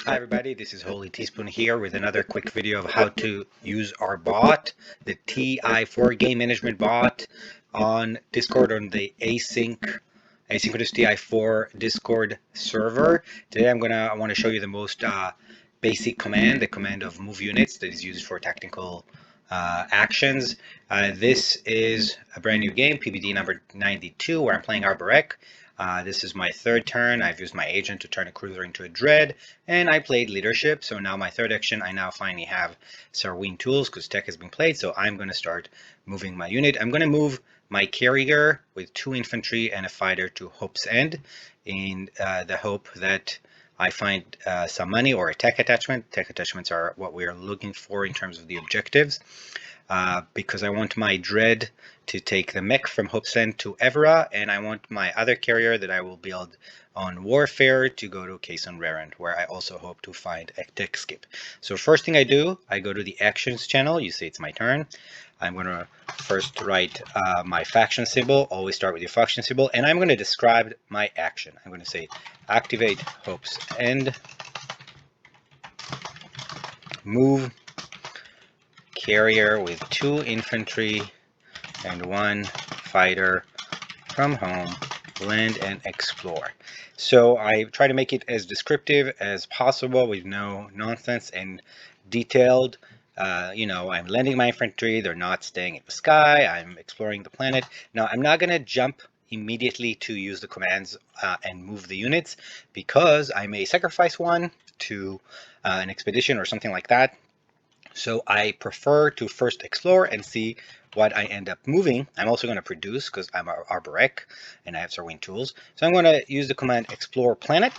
Hi everybody, this is Holy Teaspoon here with another quick video of how to use our bot, the TI4 Game Management bot on Discord on the Async Asynchronous TI4 Discord server. Today I want to show you the most basic command, the command of move units that is used for tactical actions. This is a brand new game, PBD number 92, where I'm playing Arborek. This is my third turn. I've used my agent to turn a cruiser into a dread, and I played leadership. So now my third action, I now finally have Sarween tools because tech has been played. So I'm going to start moving my unit. I'm going to move my carrier with 2 infantry and a fighter to Hope's End in the hope that I find some money or a tech attachment. Tech attachments are what we are looking for in terms of the objectives. Because I want my dread to take the mech from Hope's End to Evera, and I want my other carrier that I will build on Warfare to go to Cason Rarand, where I also hope to find a tech skip. So first thing I do, I go to the Actions channel. You see it's my turn. I'm going to first write my faction symbol. Always start with your faction symbol, and I'm going to describe my action. I'm going to say activate Hope's End, move carrier with 2 infantry and 1 fighter from home, land and explore. So I try to make it as descriptive as possible with no nonsense and detailed. I'm landing my infantry, they're not staying in the sky, I'm exploring the planet. Now I'm not going to jump immediately to use the commands and move the units, because I may sacrifice one to an expedition or something like that. So I prefer to first explore and see what I end up moving. I'm also going to produce because I'm Arborek and I have Sarween tools. So I'm going to use the command explore planet.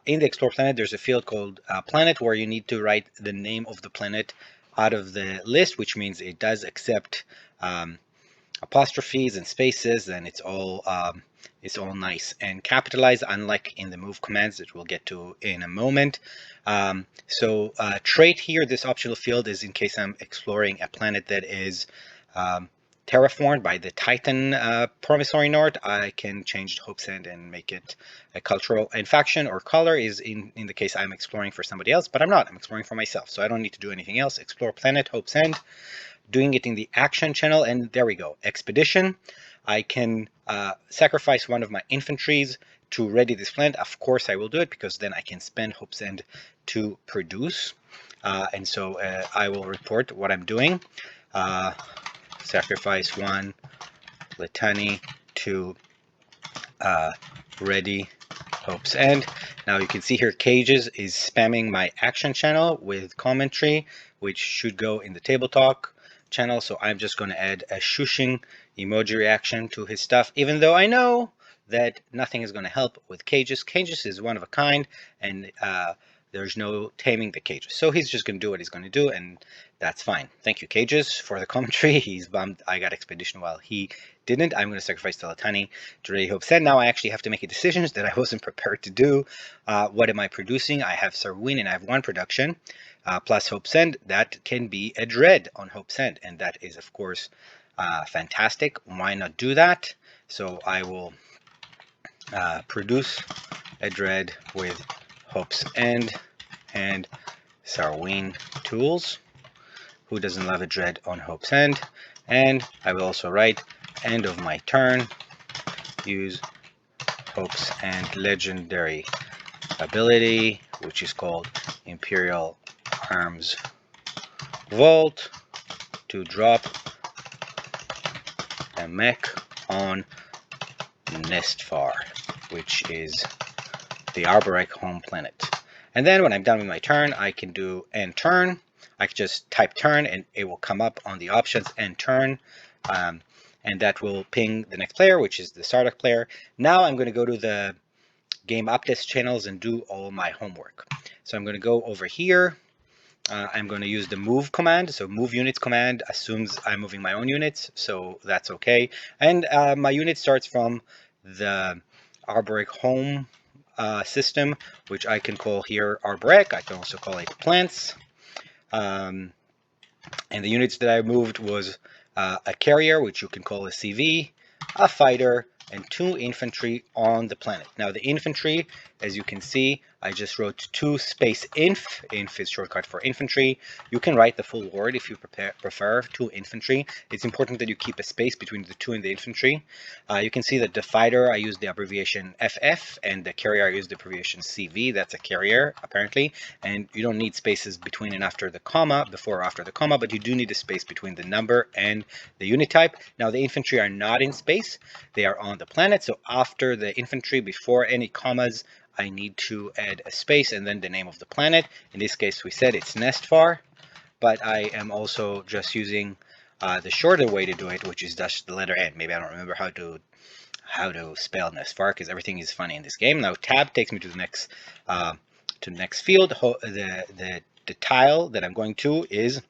In the explore planet, there's a field called planet where you need to write the name of the planet out of the list, which means it does accept apostrophes and spaces, and it's all nice and capitalized, unlike in the move commands that we'll get to in a moment. Trait here, this optional field, is in case I'm exploring a planet that is terraformed by the Titan promissory note. I can change Hope's End and make it a cultural, and faction or color is in the case I'm exploring for somebody else, but I'm not. I'm exploring for myself, so I don't need to do anything else. Explore planet, Hope's End. Doing it in the action channel, and there we go. Expedition. I can sacrifice one of my infantries to ready this planet. Of course I will do it, because then I can spend Hope's End to produce. And so I will report what I'm doing. Sacrifice 1 Litani to ready Hope's End. Now you can see here Cages is spamming my action channel with commentary, which should go in the table talk channel. So I'm just going to add a shushing emoji reaction to his stuff, even though I know that nothing is going to help with Cages. Cages is one of a kind, and there's no taming the Cages. So he's just going to do what he's going to do, and that's fine. Thank you, Cages, for the commentary. He's bummed I got Expedition while he didn't. I'm going to sacrifice Teletani to ready Hope's End. Now I actually have to make a decision that I wasn't prepared to do. What am I producing? I have Sarween and I have 1 production. Plus Hope's End, that can be a dread on Hope's End, and that is of course fantastic. Why not do that? So I will produce a dread with Hope's End and Sarween tools. Who doesn't love a dread on Hope's End? And I will also write end of my turn, use Hope's End legendary ability, which is called Imperial Arms Vault, to drop a mech on Nestfar, which is the Arborek home planet. And then when I'm done with my turn, I can do end turn. I can just type turn and it will come up on the options end turn, and that will ping the next player, which is the Sardak player. Now I'm going to go to the game updates channels and do all my homework. So I'm going to go over here. I'm going to use the move command. So move units command assumes I'm moving my own units, so that's okay. And my unit starts from the Arborek home system, which I can call here Arborek. I can also call it plants. And the units that I moved was a carrier, which you can call a CV, a fighter, and 2 infantry on the planet. Now the infantry, as you can see, I just wrote 2 space inf. Inf is shortcut for infantry. You can write the full word if you prefer, 2 infantry. It's important that you keep a space between the 2 and the infantry. You can see that the fighter, I used the abbreviation FF, and the carrier, I used the abbreviation CV. That's a carrier, apparently. And you don't need spaces between and after the comma, before or after the comma, but you do need a space between the number and the unit type. Now, the infantry are not in space. They are on the planet. So after the infantry, before any commas, I need to add a space and then the name of the planet. In this case, we said it's Nestfar, but I am also just using the shorter way to do it, which is just the letter N. Maybe I don't remember how to spell Nestfar because everything is funny in this game. Now tab takes me to the next field. The tile that I'm going to is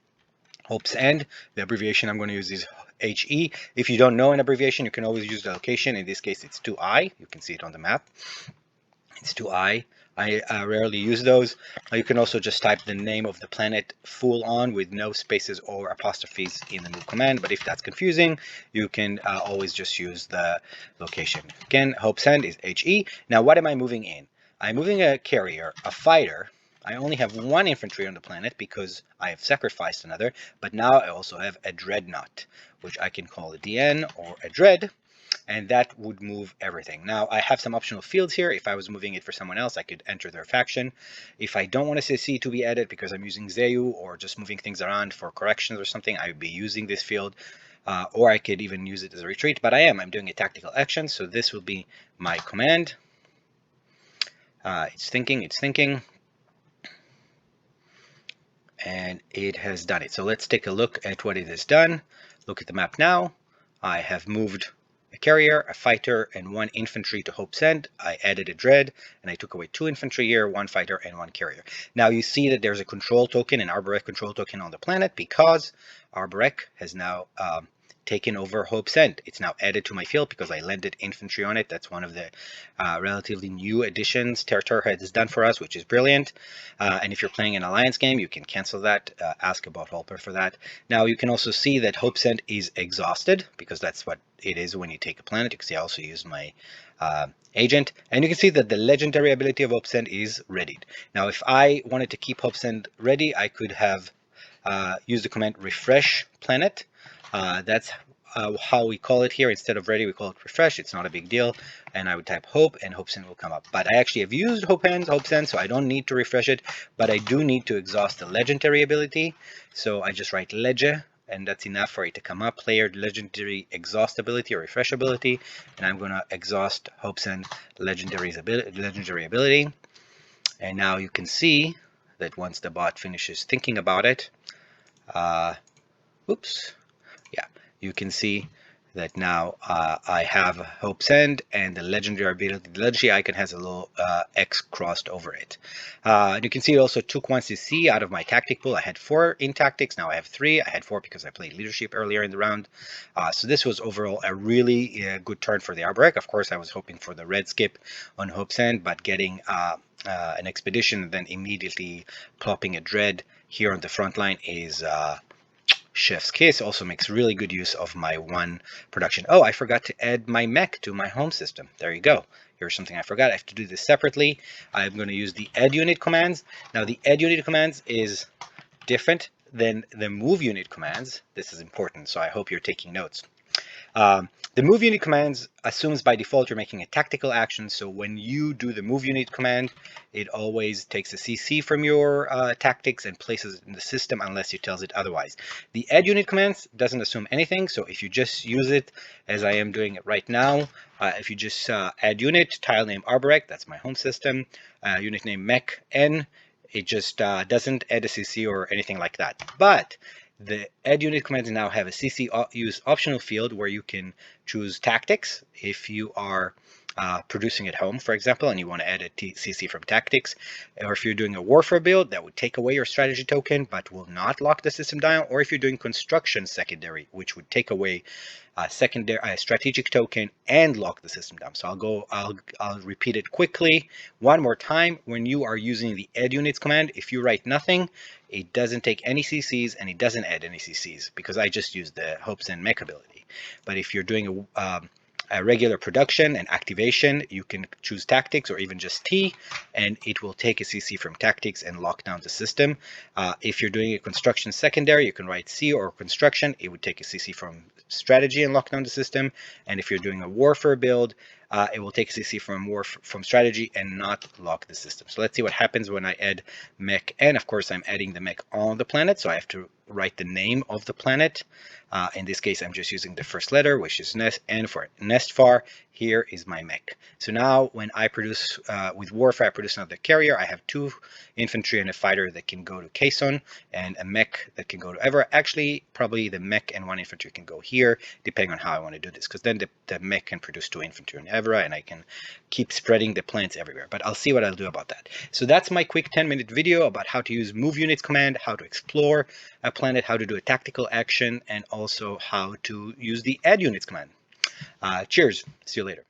Hope's End. The abbreviation I'm going to use is HE. If you don't know an abbreviation, you can always use the location. In this case, it's 2I. You can see it on the map. It's 2I. I rarely use those. You can also just type the name of the planet full on with no spaces or apostrophes in the move command. But if that's confusing, you can always just use the location. Again, Hope's End is HE. Now, what am I moving in? I'm moving a carrier, a fighter. I only have 1 infantry on the planet because I have sacrificed another. But now I also have a dreadnought, which I can call a DN or a dread. And that would move everything. Now, I have some optional fields here. If I was moving it for someone else, I could enter their faction. If I don't want a CC to be added because I'm using Zeyu or just moving things around for corrections or something, I would be using this field. Or I could even use it as a retreat, but I'm doing a tactical action, so this will be my command. It's thinking, and it has done it. So let's take a look at what it has done. Look at the map now. I have moved a carrier, a fighter, and 1 infantry to Hope's End. I added a dread, and I took away 2 infantry here, 1 fighter, and 1 carrier. Now you see that there's a control token, an Arborec control token on the planet, because Arborec has now taken over Hope's End. It's now added to my field because I landed infantry on it. That's one of the relatively new additions TI4 has done for us, which is brilliant. And if you're playing an alliance game, you can cancel that. Ask about helper for that. Now you can also see that Hope's End is exhausted because that's what it is when you take a planet. You can see I also use my agent, and you can see that the legendary ability of Hope's End is readied. Now if I wanted to keep Hope's End ready, I could have used the command refresh planet. That's how we call it here. Instead of ready, we call it refresh. It's not a big deal. And I would type Hope, and Hope's End will come up. But I actually have used Hope's End, so I don't need to refresh it. But I do need to exhaust the legendary ability. So I just write Lege, and that's enough for it to come up. Player legendary exhaust ability or refresh ability. And I'm going to exhaust Hope's End legendary ability. And now you can see that once the bot finishes thinking about it, oops. Yeah, you can see that now I have Hope's End, and the legendary ability, the legendary icon has a little X crossed over it. You can see it also took 1 CC out of my tactic pool. I had 4 in tactics, now I have 3. I had 4 because I played leadership earlier in the round. So this was overall a really good turn for the Arborec. Of course, I was hoping for the red skip on Hope's End, but getting an expedition and then immediately plopping a dread here on the front line is chef's kiss. Also makes really good use of my 1 production. Oh, I forgot to add my mech to my home system. There you go. Here's something I forgot. I have to do this separately. I'm going to use the add unit commands. Now the add unit commands is different than the move unit commands. This is important, so I hope you're taking notes. The move unit commands assumes by default you're making a tactical action, so when you do the move unit command, it always takes a CC from your tactics and places it in the system unless it tells it otherwise. The add unit commands doesn't assume anything, so if you just use it as I am doing it right now, if you just add unit, tile name Arborec, that's my home system, unit name mech n, it just doesn't add a CC or anything like that. But the add unit commands now have a CC use optional field where you can choose tactics if you are producing at home, for example, and you want to add a CC from tactics, or if you're doing a warfare build that would take away your strategy token but will not lock the system down, or if you're doing construction secondary, which would take away secondary strategic token and lock the system down. So I'll repeat it quickly one more time. When you are using the add units command, if you write nothing, it doesn't take any CCs and it doesn't add any CCs because I just used the Hope's End mech ability. But if you're doing regular production and activation, you can choose tactics or even just T, and it will take a CC from tactics and lock down the system. If you're doing a construction secondary, you can write C, or construction, it would take a CC from strategy and lock down the system. And if you're doing a warfare build, it will take a CC from strategy and not lock the system. So let's see what happens when I add mech, and of course I'm adding the mech on the planet, so I have to write the name of the planet. In this case, I'm just using the first letter, which is nest, and for nestfar, here is my mech. So now when I produce, with warfare, I produce another carrier. I have 2 infantry and a fighter that can go to Quezon, and a mech that can go to Evra. Actually, probably the mech and 1 infantry can go here, depending on how I want to do this, because then the mech can produce 2 infantry in Evra, and I can keep spreading the plants everywhere. But I'll see what I'll do about that. So that's my quick 10-minute video about how to use move units command, how to explore a planet, how to do a tactical action, and also how to use the add units command. Cheers. See you later.